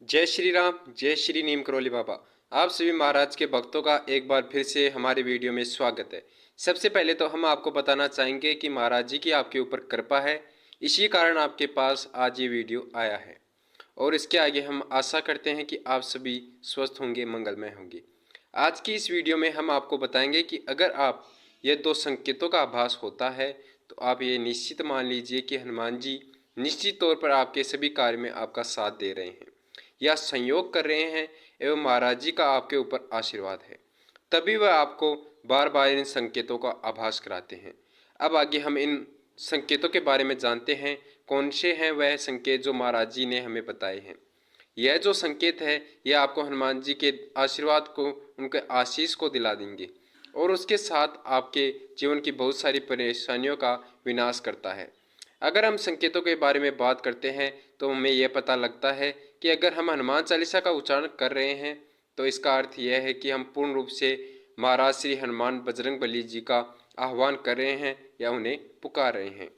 जय श्री राम, जय श्री नीम करोली बाबा। आप सभी महाराज के भक्तों का एक बार फिर से हमारे वीडियो में स्वागत है। सबसे पहले तो हम आपको बताना चाहेंगे कि महाराज जी की आपके ऊपर कृपा है, इसी कारण आपके पास आज ये वीडियो आया है। और इसके आगे हम आशा करते हैं कि आप सभी स्वस्थ होंगे, मंगलमय होंगे। आज की इस वीडियो में हम आपको बताएंगे कि अगर आप ये दो संकेतों का आभास होता है तो आप ये निश्चित मान लीजिए कि हनुमान जी निश्चित तौर पर आपके सभी कार्य में आपका साथ दे रहे हैं या संयोग कर रहे हैं एवं महाराज जी का आपके ऊपर आशीर्वाद है, तभी वह आपको बार बार इन संकेतों का आभास कराते हैं। अब आगे हम इन संकेतों के बारे में जानते हैं, कौन से हैं वह संकेत जो महाराज जी ने हमें बताए हैं। यह जो संकेत है यह आपको हनुमान जी के आशीर्वाद को, उनके आशीष को दिला देंगे और उसके साथ आपके जीवन की बहुत सारी परेशानियों का विनाश करता है। अगर हम संकेतों के बारे में बात करते हैं तो हमें यह पता लगता है कि अगर हम हनुमान चालीसा का उच्चारण कर रहे हैं तो इसका अर्थ यह है कि हम पूर्ण रूप से महाराज श्री हनुमान बजरंगबली जी का आह्वान कर रहे हैं या उन्हें पुकार रहे हैं।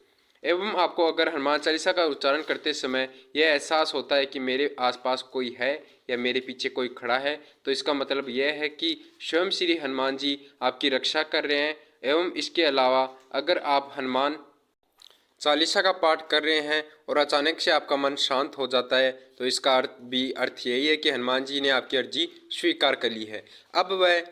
एवं आपको अगर हनुमान चालीसा का उच्चारण करते समय यह एहसास होता है कि मेरे आसपास कोई है या मेरे पीछे कोई खड़ा है, तो इसका मतलब यह है कि स्वयं श्री हनुमान जी आपकी रक्षा कर रहे हैं। एवं इसके अलावा अगर आप हनुमान चालीसा का पाठ कर रहे हैं और अचानक से आपका मन शांत हो जाता है तो इसका अर्थ यही है कि हनुमान जी ने आपकी अर्जी स्वीकार कर ली है। अब वह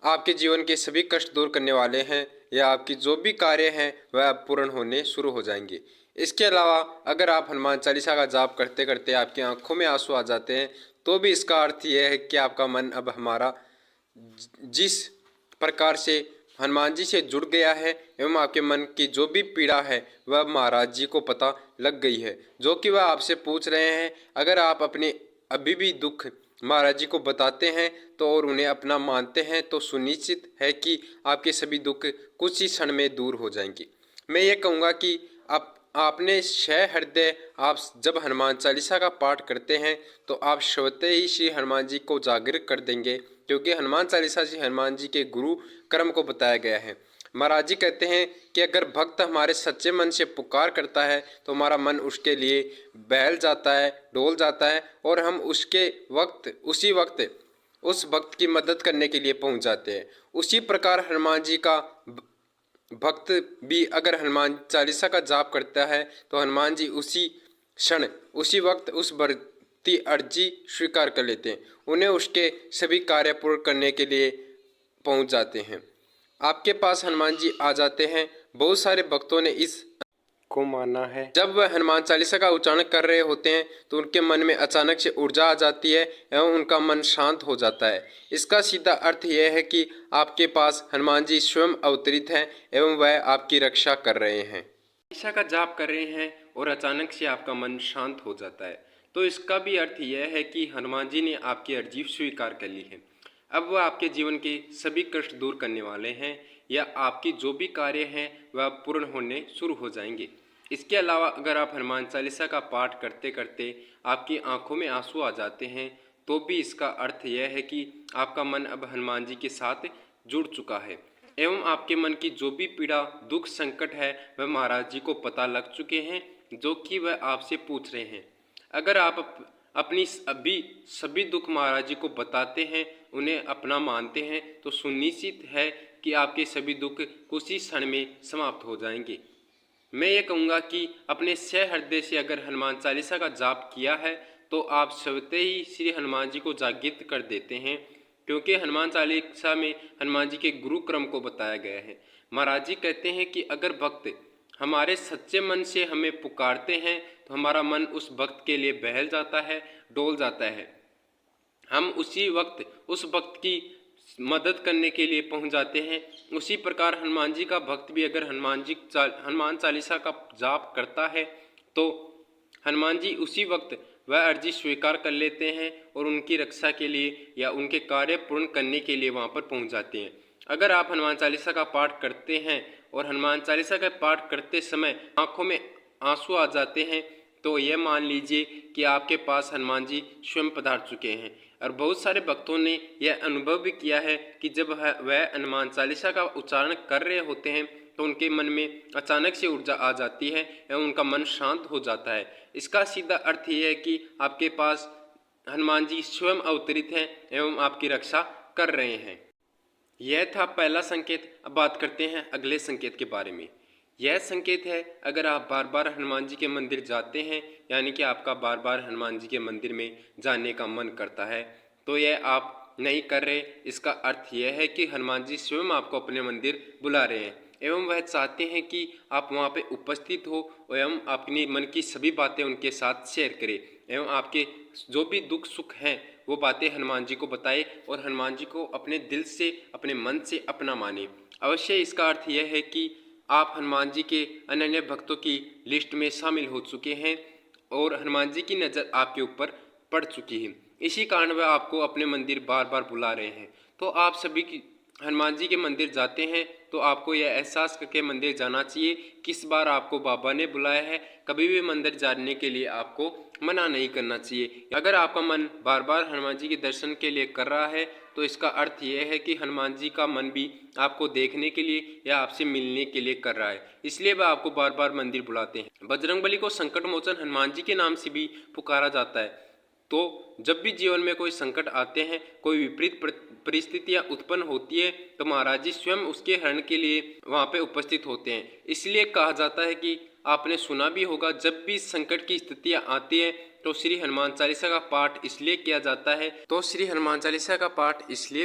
आपके जीवन के सभी कष्ट दूर करने वाले हैं या आपकी जो भी कार्य हैं वह अब पूर्ण होने शुरू हो जाएंगे। इसके अलावा अगर आप हनुमान चालीसा का जाप करते करते आपकी आंखों में आंसू आ जाते हैं तो भी इसका अर्थ यह है कि आपका मन अब हमारा जिस प्रकार से हनुमान जी से जुड़ गया है एवं आपके मन की जो भी पीड़ा है वह महाराज जी को पता लग गई है, जो कि वह आपसे पूछ रहे हैं। अगर आप अपने अभी भी दुख महाराज जी को बताते हैं तो और उन्हें अपना मानते हैं तो सुनिश्चित है कि आपके सभी दुख कुछ ही क्षण में दूर हो जाएंगे। मैं ये कहूँगा कि आप आपने शह हृदय आप जब हनुमान चालीसा का पाठ करते हैं तो आप स्वतः ही श्री हनुमान जी को जागृत कर देंगे, क्योंकि हनुमान चालीसा श्री हनुमान जी के गुरु कर्म को बताया गया है। महाराज जी कहते हैं कि अगर भक्त हमारे सच्चे मन से पुकार करता है तो हमारा मन उसके लिए बहल जाता है, डोल जाता है और हम उसके वक्त उसी वक्त उस भक्त की मदद करने के लिए पहुंच जाते हैं। उसी प्रकार हनुमान जी का भक्त भी अगर हनुमान चालीसा का जाप करता है तो हनुमान जी उसी क्षण उसी वक्त उस बढ़ती अर्जी स्वीकार कर लेते हैं, उन्हें उसके सभी कार्य पूर्ण करने के लिए पहुंच जाते हैं। आपके पास हनुमान जी आ जाते हैं। बहुत सारे भक्तों ने इस को माना है, जब वह हनुमान चालीसा का उच्चारण कर रहे होते हैं तो उनके मन में अचानक से ऊर्जा आ जाती है एवं उनका मन शांत हो जाता है। इसका सीधा अर्थ यह है कि आपके पास हनुमान जी स्वयं अवतरित हैं एवं वह आपकी रक्षा कर रहे हैं। चालीसा का जाप कर रहे हैं और अचानक से आपका मन शांत हो जाता है तो इसका भी अर्थ यह है कि हनुमान जी ने आपकी अर्जी स्वीकार कर ली है। अब वह आपके जीवन के सभी कष्ट दूर करने वाले हैं या आपकी जो भी कार्य हैं वह पूर्ण होने शुरू हो जाएंगे। इसके अलावा अगर आप हनुमान चालीसा का पाठ करते करते आपकी आंखों में आंसू आ जाते हैं तो भी इसका अर्थ यह है कि आपका मन अब हनुमान जी के साथ जुड़ चुका है एवं आपके मन की जो भी पीड़ा, दुख, संकट है वह महाराज जी को पता लग चुके हैं, जो कि वह आपसे पूछ रहे हैं। अगर आप अपनी अभी सभी दुख महाराज जी को बताते हैं, उन्हें अपना मानते हैं तो सुनिश्चित है कि आपके सभी दुख कुछ ही क्षण में समाप्त हो जाएंगे। मैं ये कहूँगा कि अपने सह हृदय से अगर हनुमान चालीसा का जाप किया है तो आप स्वतः ही श्री हनुमान जी को जागृत कर देते हैं, क्योंकि हनुमान चालीसा में हनुमान जी के गुरु क्रम को बताया गया है। महाराज जी कहते हैं कि अगर भक्त हमारे सच्चे मन से हमें पुकारते हैं तो हमारा मन उस भक्त के लिए बहल जाता है, डोल जाता है। हम उसी वक्त उस भक्त की मदद करने के लिए पहुंच जाते हैं। उसी प्रकार हनुमान जी का भक्त भी अगर हनुमान चालीसा का जाप करता है तो हनुमान जी उसी वक्त वह अर्जी स्वीकार कर लेते हैं और उनकी रक्षा के लिए या उनके कार्य पूर्ण करने के लिए वहाँ पर पहुँच जाते हैं। अगर आप हनुमान चालीसा का पाठ करते हैं और हनुमान चालीसा का पाठ करते समय आंखों में आंसू आ जाते हैं तो यह मान लीजिए कि आपके पास हनुमान जी स्वयं पधार चुके हैं। और बहुत सारे भक्तों ने यह अनुभव भी किया है कि जब वह हनुमान चालीसा का उच्चारण कर रहे होते हैं तो उनके मन में अचानक से ऊर्जा आ जाती है एवं उनका मन शांत हो जाता है। इसका सीधा अर्थ यह है कि आपके पास हनुमान जी स्वयं अवतरित हैं एवं आपकी रक्षा कर रहे हैं। यह था पहला संकेत। अब बात करते हैं अगले संकेत के बारे में। यह संकेत है, अगर आप बार बार हनुमान जी के मंदिर जाते हैं, यानी कि आपका बार बार हनुमान जी के मंदिर में जाने का मन करता है, तो यह आप नहीं कर रहे। इसका अर्थ यह है कि हनुमान जी स्वयं आपको अपने मंदिर बुला रहे हैं एवं वह चाहते हैं कि आप वहां पे उपस्थित हो एवं अपनी मन की सभी बातें उनके साथ शेयर करें एवं आपके जो भी दुख सुख हैं वो बातें हनुमान जी को बताए और हनुमान जी को अपने दिल से, अपने मन से अपना माने। अवश्य इसका अर्थ यह है कि आप हनुमान जी के अनन्य भक्तों की लिस्ट में शामिल हो चुके हैं और हनुमान जी की नज़र आपके ऊपर पड़ चुकी है। इसी कारण वह आपको अपने मंदिर बार बार बुला रहे हैं। तो आप सभी की हनुमान जी के मंदिर जाते हैं तो आपको यह एहसास करके मंदिर जाना चाहिए किस बार आपको बाबा ने बुलाया है। कभी भी मंदिर जाने के लिए आपको मना नहीं करना चाहिए। अगर आपका मन बार बार हनुमान जी के दर्शन के लिए कर रहा है तो इसका अर्थ यह है कि हनुमान जी का मन भी आपको देखने के लिए या आपसे मिलने के लिए कर रहा है, इसलिए वह आपको बार बार मंदिर बुलाते हैं। बजरंगबली को संकट मोचन हनुमान जी के नाम से भी पुकारा जाता है। तो जब भी जीवन में कोई संकट आते हैं, कोई विपरीत परिस्थितियां उत्पन्न होती है, तो महाराज जी स्वयं उसके हरण के लिए वहां पे उपस्थित होते हैं। इसलिए कहा जाता है कि आपने सुना भी होगा, जब भी संकट की स्थितियां आती हैं तो श्री हनुमान चालीसा का पाठ इसलिए किया जाता है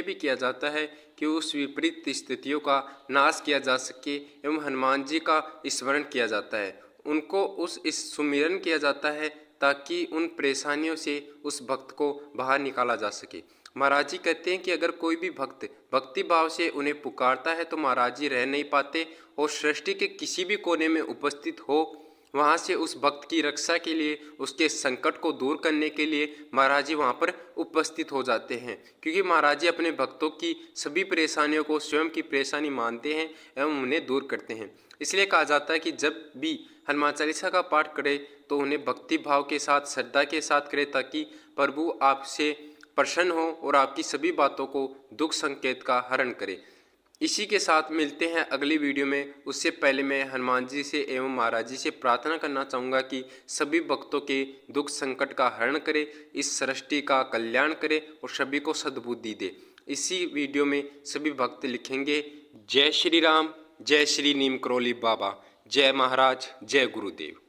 भी किया जाता है कि उस विपरीत स्थितियों का नाश किया जा सके एवं हनुमान जी का स्मरण किया जाता है, उनको इस सुमिरन किया जाता है ताकि उन परेशानियों से उस भक्त को बाहर निकाला जा सके। महाराज जी कहते हैं कि अगर कोई भी भक्त भक्ति भाव से उन्हें पुकारता है तो महाराज जी रह नहीं पाते और सृष्टि के किसी भी कोने में उपस्थित हो, वहाँ से उस भक्त की रक्षा के लिए, उसके संकट को दूर करने के लिए महाराज जी वहाँ पर उपस्थित हो जाते हैं। क्योंकि महाराज जी अपने भक्तों की सभी परेशानियों को स्वयं की परेशानी मानते हैं एवं उन्हें दूर करते हैं। इसलिए कहा जाता है कि जब भी हनुमान चालीसा का पाठ करें तो उन्हें भक्ति भाव के साथ, श्रद्धा के साथ करें ताकि प्रभु आपसे प्रसन्न हो और आपकी सभी बातों को, दुख संकेत का हरण करे। इसी के साथ मिलते हैं अगली वीडियो में। उससे पहले मैं हनुमान जी से एवं महाराज जी से प्रार्थना करना चाहूँगा कि सभी भक्तों के दुख संकट का हरण करे, इस सृष्टि का कल्याण करे और सभी को सद्बुद्धि दे। इसी वीडियो में सभी भक्त लिखेंगे, जय श्री राम, जय श्री नीम करोली बाबा, जय महाराज, जय गुरुदेव।